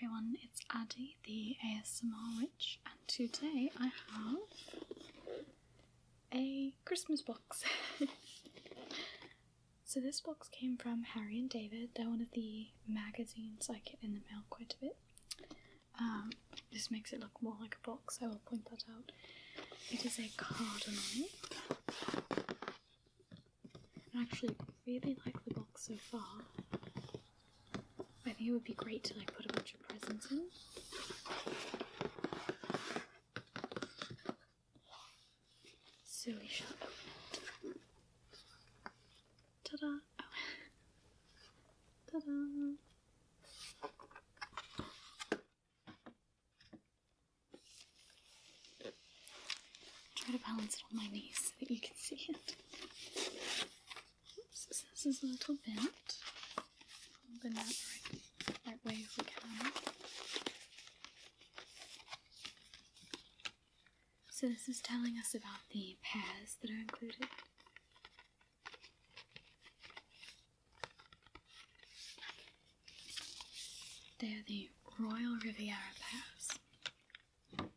everyone, it's Addie, the ASMR witch, and today I have a Christmas box. So this box came from Harry and David. They're one of the magazines I get in the mail quite a bit. This makes it look more like a box, I will point that out. It is a cardinal. I actually really like the box so far. I think it would be great to like put a bunch of presents in. So we shall open it. Ta-da! Oh. Ta-da! Try to balance it on my knees so that you can see it. Oops, so this is a little bit. Open that right way if we can. So this is telling us about the pears that are included. They are the Royal Riviera pears.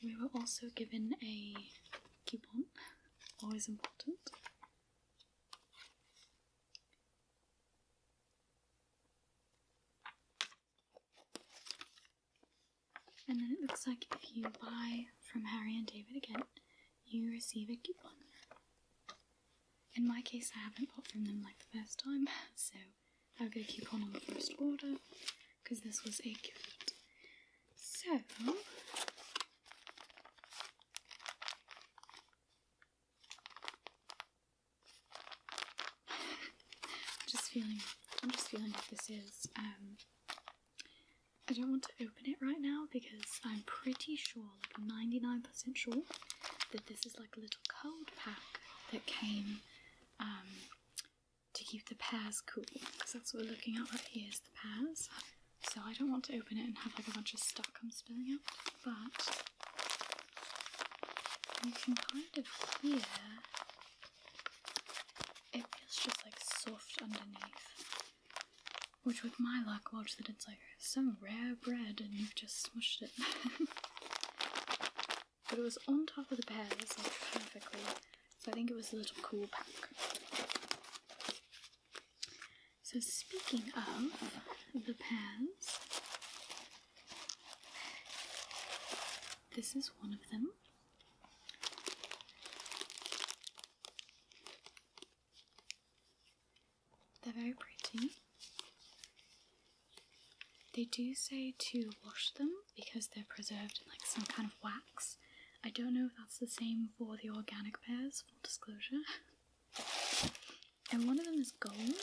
We were also given a coupon, always important. And then it looks like if you buy from Harry and David again, you receive a coupon. In my case, I haven't bought from them like the first time, so I'll get a coupon on the first order, because this was a gift. So, I'm just feeling what this is. I don't want to open it right now because I'm pretty sure, like 99% sure, that this is like a little cold pack that came to keep the pears cool, because that's what we're looking at right here is the pears. So I don't want to open it and have like a bunch of stuff come spilling out, but you can kind of hear it feels just like soft underneath. Which with my luck, watch that it's like some rare bread and you've just smushed it. But it was on top of the pears, like perfectly. So I think it was a little cool pack. So speaking of the pears, this is one of them. They're very pretty. They do say to wash them because they're preserved in like some kind of wax. I don't know if that's the same for the organic pears, full disclosure. And one of them is gold.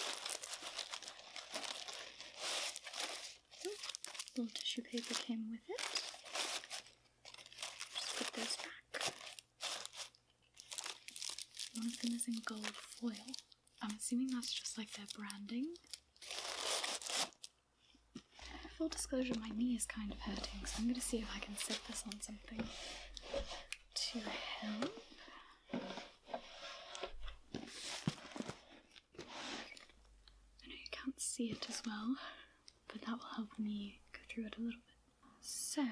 Oh, little tissue paper came with it. Just put this back. One of them is in gold foil. I'm assuming that's just like their branding. Full disclosure, my knee is kind of hurting, so I'm going to see if I can set this on something to help. I know you can't see it as well, but that will help me go through it a little bit. So,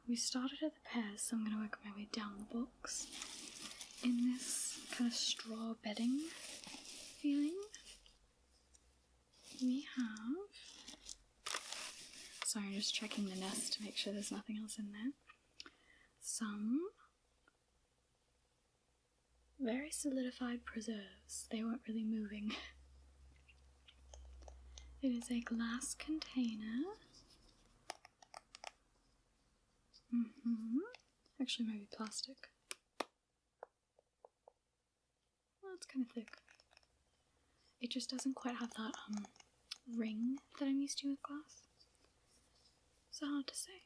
we started at the pears, so I'm going to work my way down the box in this kind of straw bedding feeling. We have... Sorry, I'm just checking the nest to make sure there's nothing else in there. Some very solidified preserves. They weren't really moving. It is a glass container. Actually, maybe plastic. Well, it's kind of thick. It just doesn't quite have that ring that I'm used to with glass. It's hard to say.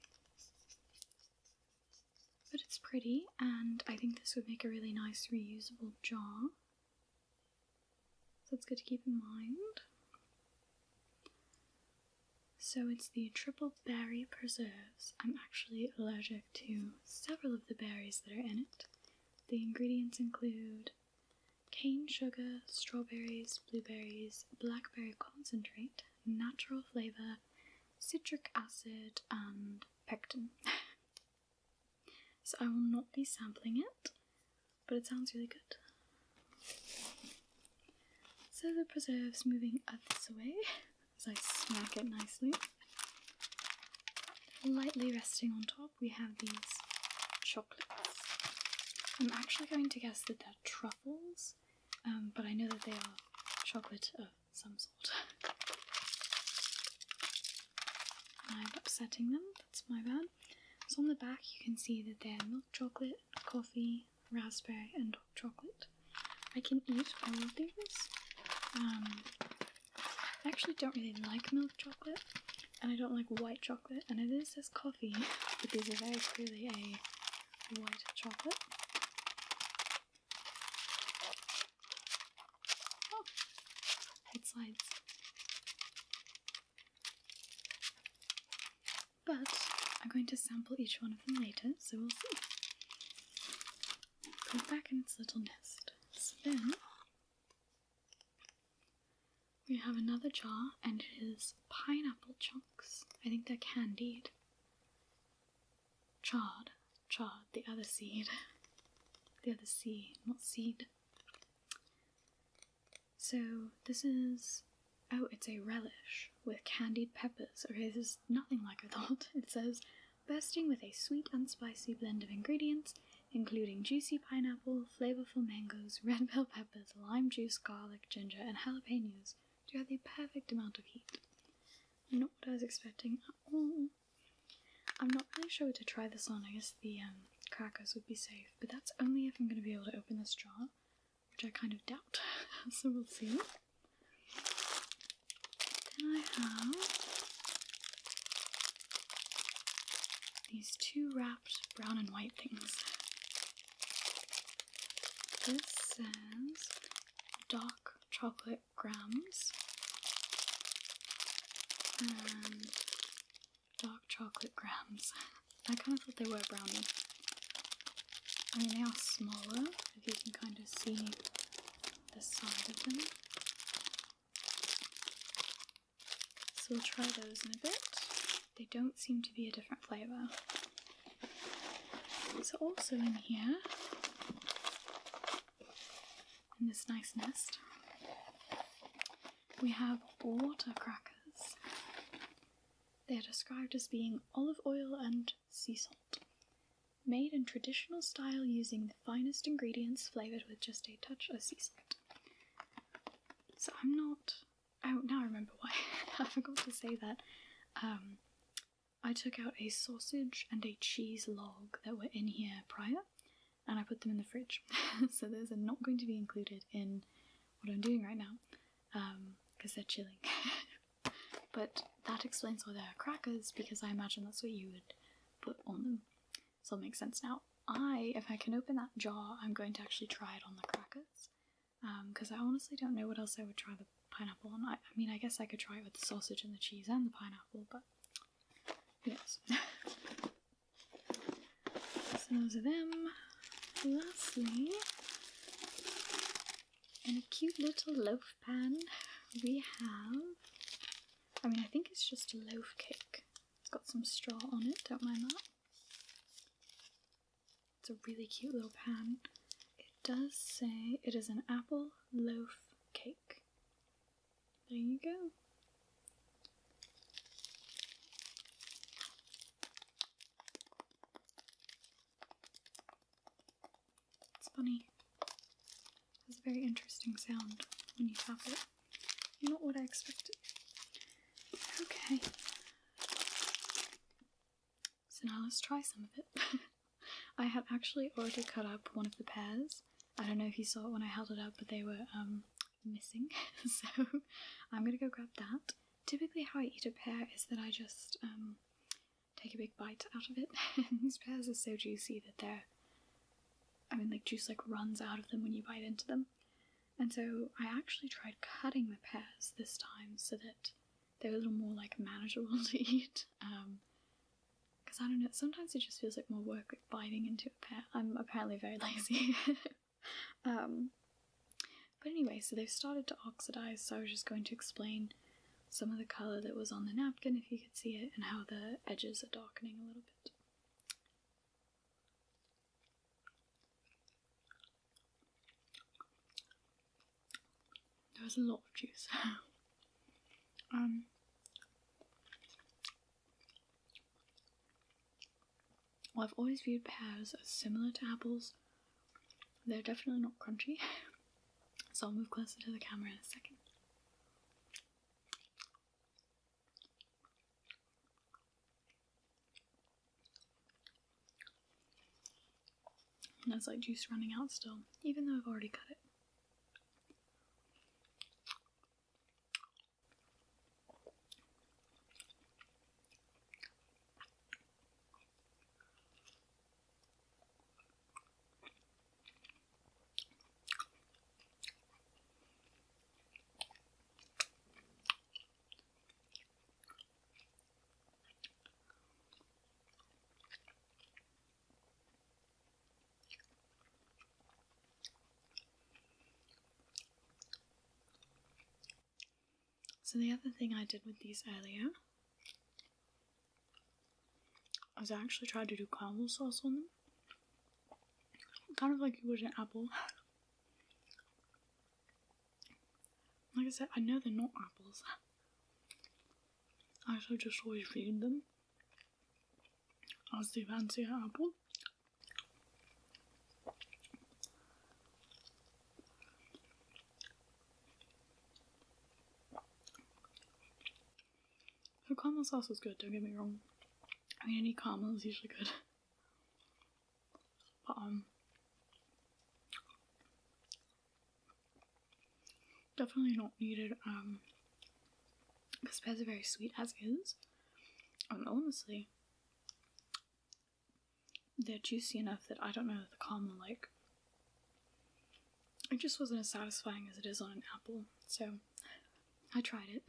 But it's pretty, and I think this would make a really nice reusable jar. So it's good to keep in mind. So it's the triple berry preserves. I'm actually allergic to several of the berries that are in it. The ingredients include cane sugar, strawberries, blueberries, blackberry concentrate, natural flavor, citric acid and pectin. So I will not be sampling it, but it sounds really good. So the preserve's moving this way as I smack it nicely. Lightly resting on top, we have these chocolates. I'm actually going to guess that they're truffles, but I know that they are chocolate of some sort. I'm upsetting them, that's my bad. So on the back you can see that they're milk chocolate, coffee, raspberry and dark chocolate. I can eat all of these. I actually don't really like milk chocolate, and I don't like white chocolate, and it says coffee, but these are very clearly a white chocolate. Oh, it slides. But I'm going to sample each one of them later, so we'll see. Go back in its little nest. So then we have another jar, and it is pineapple chunks. I think they're candied. Chard, the other seed. The other C, not seed. So this is, oh, it's a relish with candied peppers. Okay, this is nothing like I thought. It says, bursting with a sweet and spicy blend of ingredients, including juicy pineapple, flavorful mangoes, red bell peppers, lime juice, garlic, ginger, and jalapenos to have the perfect amount of heat. Not what I was expecting at all. I'm not really sure what to try this on. I guess the crackers would be safe, but that's only if I'm going to be able to open this jar, which I kind of doubt. So we'll see. Then I have these two wrapped brown and white things. This says dark chocolate grams and dark chocolate grams. I kind of thought they were brownie. I mean, they are smaller, if you can kind of see the side of them. So we'll try those in a bit. They don't seem to be a different flavour. So also in here, in this nice nest, we have water crackers. They are described as being olive oil and sea salt, made in traditional style using the finest ingredients flavoured with just a touch of sea salt. So I'm not... Oh, now I remember why. I forgot to say that. I took out a sausage and a cheese log that were in here prior, and I put them in the fridge. So those are not going to be included in what I'm doing right now, because they're chilling. But that explains why they're crackers, because I imagine that's what you would put on them. So it makes sense now. If I can open that jar, I'm going to actually try it on the crackers, because I honestly don't know what else I would try the pineapple on. I mean, I guess I could try it with the sausage and the cheese and the pineapple, but who knows. So those are them. Lastly, in a cute little loaf pan, we have, I mean, I think it's just a loaf cake. It's got some straw on it, don't mind that. It's a really cute little pan. It does say it is an apple loaf cake. There you go. It's funny. It has a very interesting sound when you tap it. Not what I expected. Okay. So now let's try some of it. I had actually already cut up one of the pears. I don't know if you saw it when I held it up, but they were missing. So I'm gonna go grab that. Typically how I eat a pear is that I just take a big bite out of it. These pears are so juicy that like juice like runs out of them when you bite into them. And so I actually tried cutting the pears this time so that they're a little more like manageable to eat. Because I don't know, sometimes it just feels like more work like biting into a pear. I'm apparently very lazy. But anyway, so they've started to oxidize, so I was just going to explain some of the colour that was on the napkin, if you could see it, and how the edges are darkening a little bit. There was a lot of juice. Well, I've always viewed pears as similar to apples. They're definitely not crunchy. So I'll move closer to the camera in a second. And there's like juice running out still, even though I've already cut it. So the other thing I did with these earlier was I actually tried to do caramel sauce on them. Kind of like you would an apple. Like I said, I know they're not apples. I also just always viewed them as the fancier apple. The caramel sauce was good, don't get me wrong. I mean, any caramel is usually good. But, definitely not needed, because pears are very sweet as is. And honestly, they're juicy enough that I don't know the caramel, like, it just wasn't as satisfying as it is on an apple. So, I tried it.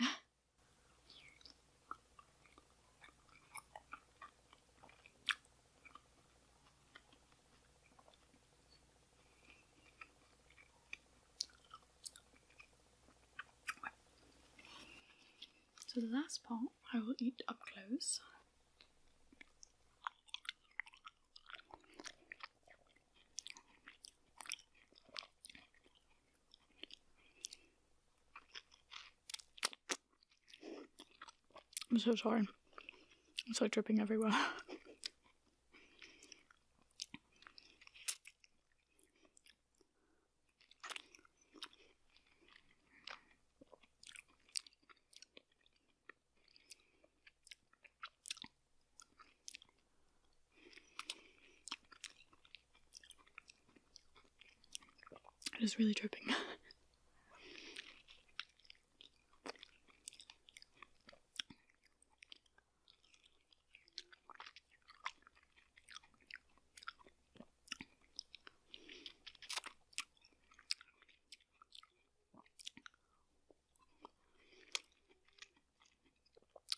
So the last part I will eat up close. I'm so sorry. It's like dripping everywhere. It is really dripping.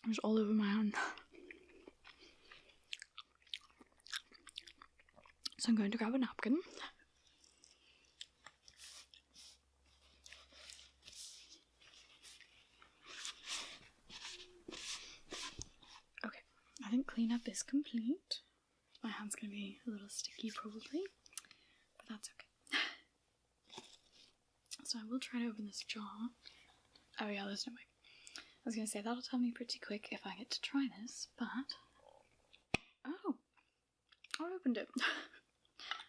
It's all over my hand. So I'm going to grab a napkin. Okay, I think cleanup is complete. My hand's going to be a little sticky probably, but that's okay. So I will try to open this jar. Oh yeah, there's no way. I was going to say, that'll tell me pretty quick if I get to try this, but... Oh! I opened it.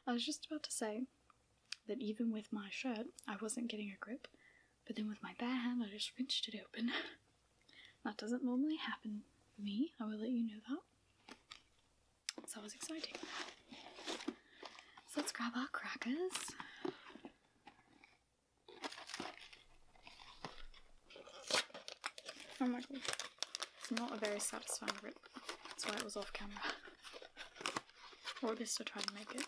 I was just about to say that even with my shirt, I wasn't getting a grip, but then with my bare hand, I just wrenched it open. That doesn't normally happen for me, I will let you know that. So that was exciting. So let's grab our crackers. Oh my god, it's not a very satisfying rip. That's why it was off camera. Or at least I tried to make it.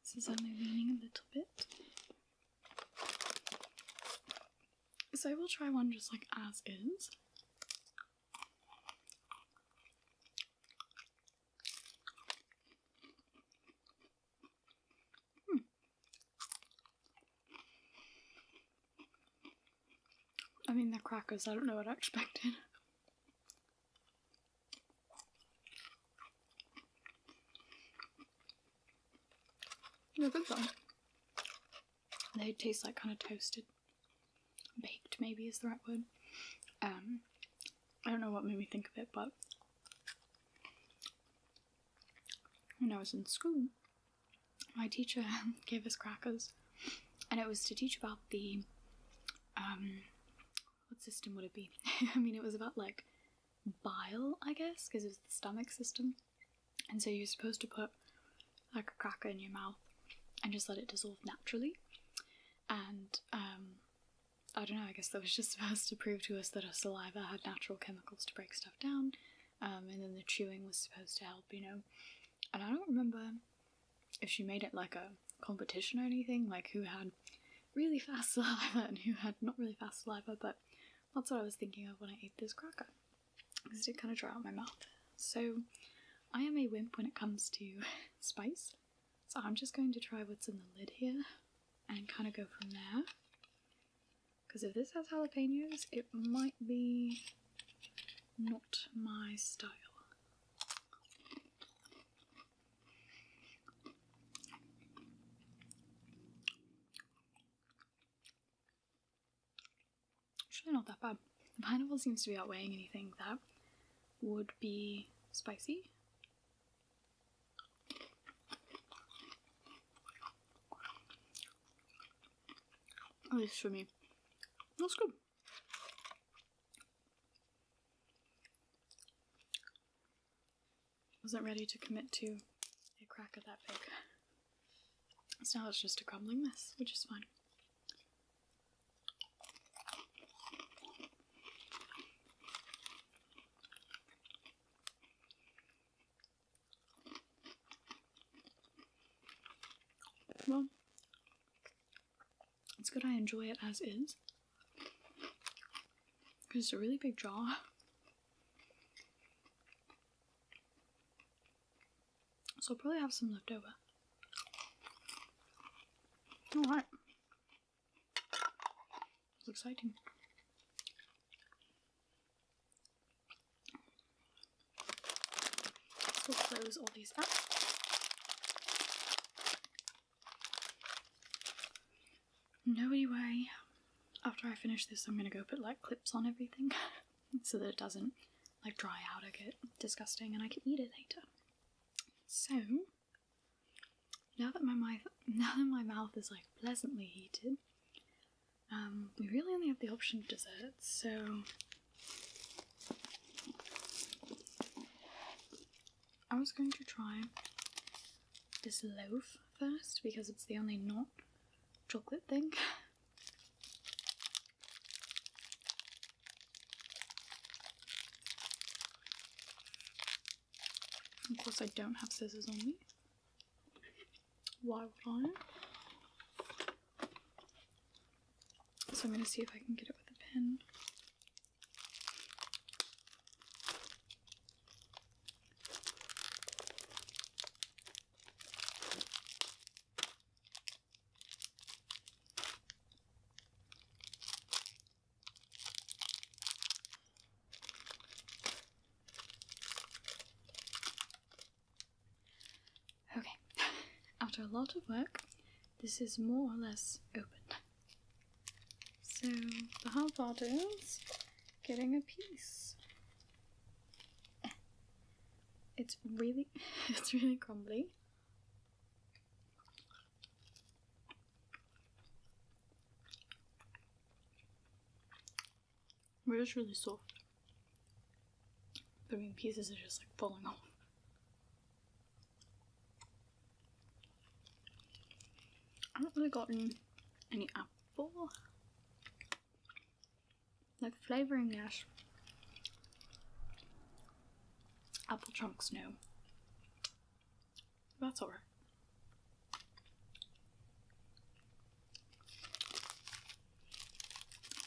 This is only leaning a little bit. So we'll try one just like as is. I mean, they're crackers, I don't know what I expected. They're good though. They taste like kind of toasted. Baked, maybe is the right word. I don't know what made me think of it, but when I was in school, my teacher gave us crackers, and it was to teach about the, what system would it be? I mean, it was about like bile, I guess, because it was the stomach system, and so you're supposed to put like a cracker in your mouth and just let it dissolve naturally, and I don't know, I guess that was just supposed to prove to us that our saliva had natural chemicals to break stuff down, and then the chewing was supposed to help, you know. And I don't remember if she made it like a competition or anything, like who had really fast saliva and who had not really fast saliva, but that's what I was thinking of when I ate this cracker, because it did kind of dry out my mouth. So I am a wimp when it comes to spice, so I'm just going to try what's in the lid here and kind of go from there. Because if this has jalapenos, it might be not my style. Actually not that bad. The pineapple seems to be outweighing anything that would be spicy. At least for me. That's good. Wasn't ready to commit to a cracker that big. So now it's just a crumbling mess, which is fine. Well, it's good I enjoy it as is, because it's a really big jar. So I'll probably have some left over. Alright. It's exciting. So we'll close all these up. No way. After I finish this, I'm gonna go put like clips on everything so that it doesn't like dry out or get disgusting and I can eat it later. So now that my mouth is like pleasantly heated, we really only have the option of desserts. So I was going to try this loaf first because it's the only not chocolate thing. Of course I don't have scissors on me. Why would I? So I'm going to see if I can get it with a pen. Okay, after a lot of work, this is more or less open. So the hard part is getting a piece. It's really crumbly. But it's really soft. But I mean, pieces are just like falling off. I haven't really gotten any apple. Like flavouring, yes. Apple chunks, no. That's alright.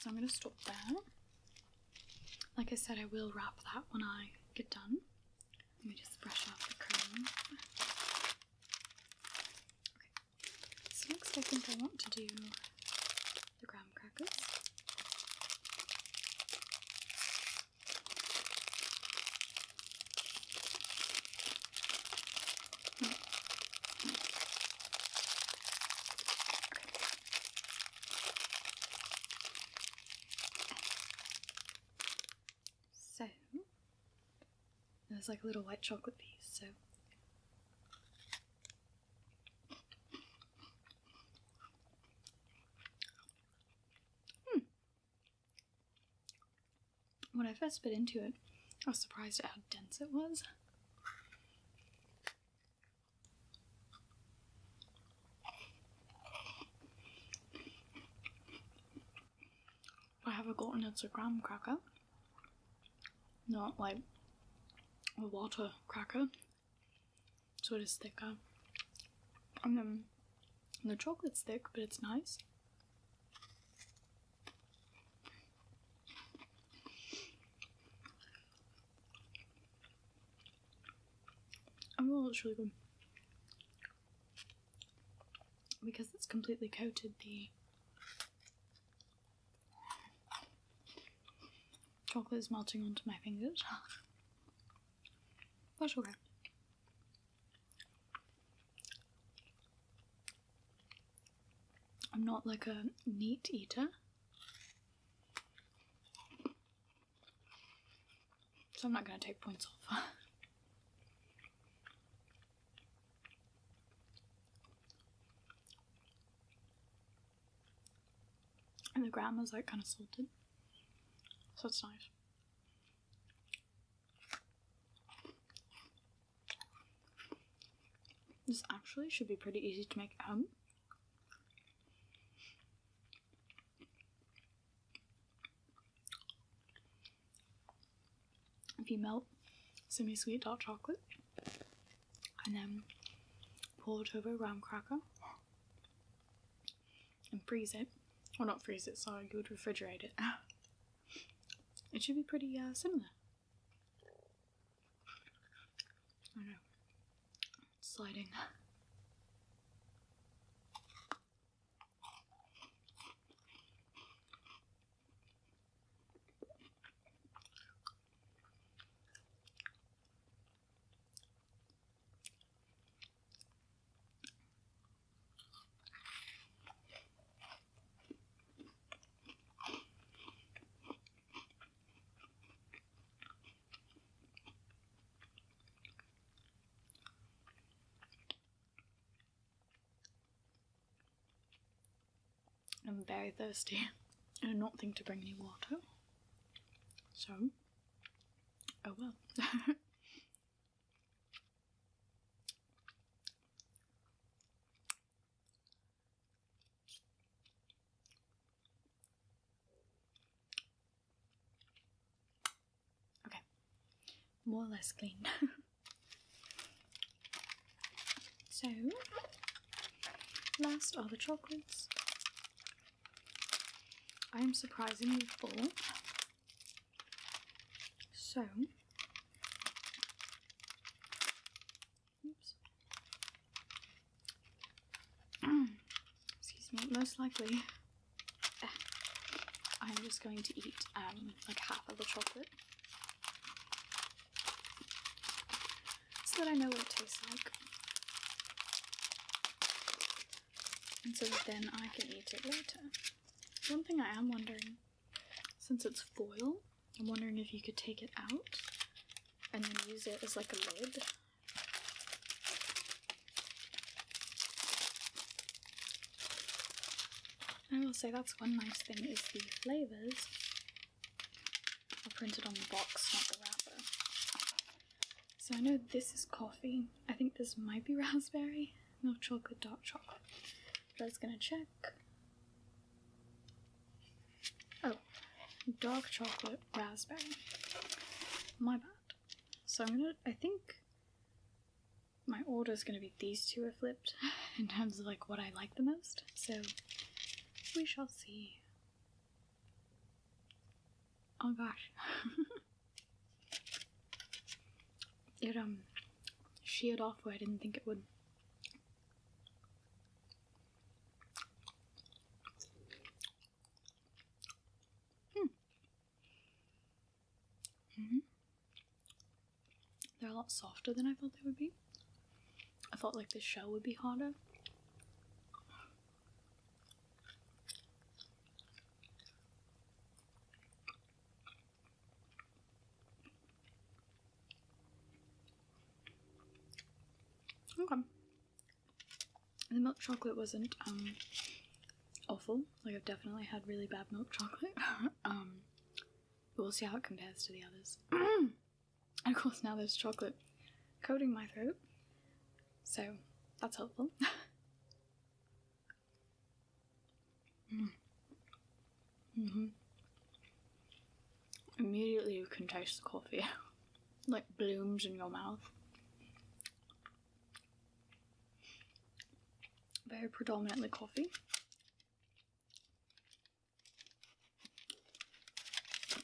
So I'm going to stop there. Like I said, I will wrap that when I get done. Let me just brush off the cream. Okay. So next I think I want to do the graham crackers. So, there's like little white chocolate piece, so when I first bit into it, I was surprised at how dense it was. I have forgotten it's a graham cracker, not like a water cracker, so it is thicker. And then the chocolate's thick, but it's nice. Oh, it's really good. Because it's completely coated, the chocolate is melting onto my fingers. That's okay. I'm not like a neat eater, so I'm not going to take points off. And the graham is like kind of salted, so it's nice. This actually should be pretty easy to make at home. If you melt semi-sweet dark chocolate and then pour it over a graham cracker and freeze it, or not freeze it, sorry, you would refrigerate it. It should be pretty similar. I know. It's sliding. I'm very thirsty. I did not think to bring any water. So, oh well. Okay, more or less clean. So, last are the chocolates. I am surprisingly full. So, oops. Excuse me, most likely I'm just going to eat like half of the chocolate so that I know what it tastes like, and so that then I can eat it later. One thing I am wondering, since it's foil, I'm wondering if you could take it out and then use it as like a lid. I will say that's one nice thing, is the flavours are printed on the box, not the wrapper. So I know this is coffee. I think this might be raspberry. Milk chocolate, dark chocolate. But I was gonna check. Oh, dark chocolate, raspberry. My bad. So I think my order is gonna be these two are flipped in terms of like what I like the most. So we shall see. Oh gosh. It sheared off where I didn't think it would. They're a lot softer than I thought they would be. I thought like the shell would be harder. Okay. The milk chocolate wasn't awful. Like I've definitely had really bad milk chocolate. But we'll see how it compares to the others. And of course now there's chocolate coating my throat, so that's helpful. Immediately you can taste the coffee. Like blooms in your mouth. Very predominantly coffee.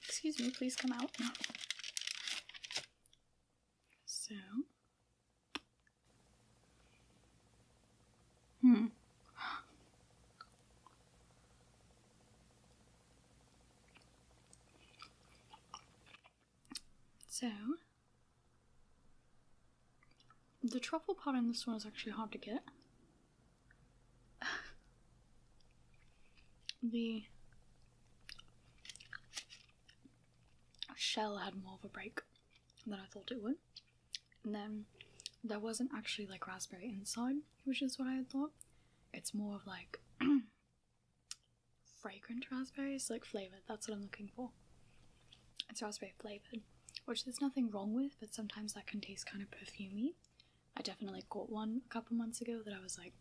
Excuse me, please come out. So. So. The truffle part in this one is actually hard to get. The shell had more of a break than I thought it would. And then there wasn't actually like raspberry inside, which is what I had thought. It's more of like fragrant raspberries, like flavored. That's what I'm looking for. It's raspberry flavored, which there's nothing wrong with, but sometimes that can taste kind of perfumey. I definitely got one a couple months ago that I was like,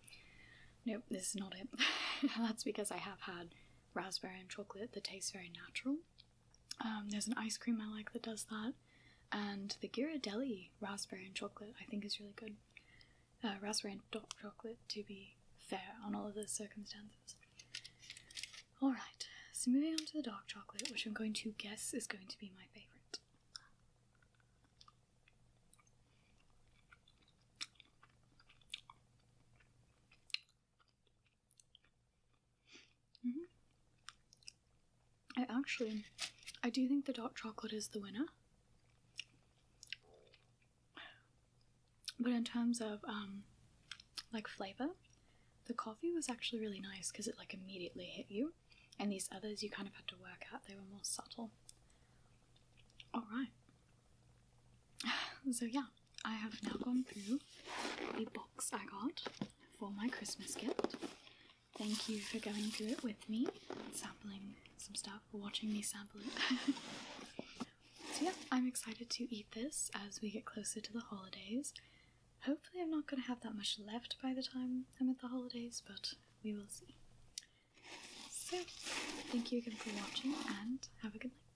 nope, this is not it. That's because I have had raspberry and chocolate that tastes very natural. There's an ice cream I like that does that, and the Ghirardelli raspberry and chocolate I think is really good. Raspberry and dark chocolate, to be fair on all of the circumstances. Alright, so moving on to the dark chocolate, which I'm going to guess is going to be my favourite. I do think the dark chocolate is the winner. But in terms of like flavour, the coffee was actually really nice because it like immediately hit you, and these others you kind of had to work out, they were more subtle. Alright. So yeah, I have now gone through the box I got for my Christmas gift. Thank you for going through it with me, sampling some stuff, watching me sample it. So yeah, I'm excited to eat this as we get closer to the holidays. Hopefully I'm not going to have that much left by the time I'm at the holidays, but we will see. So, thank you again for watching, and have a good night.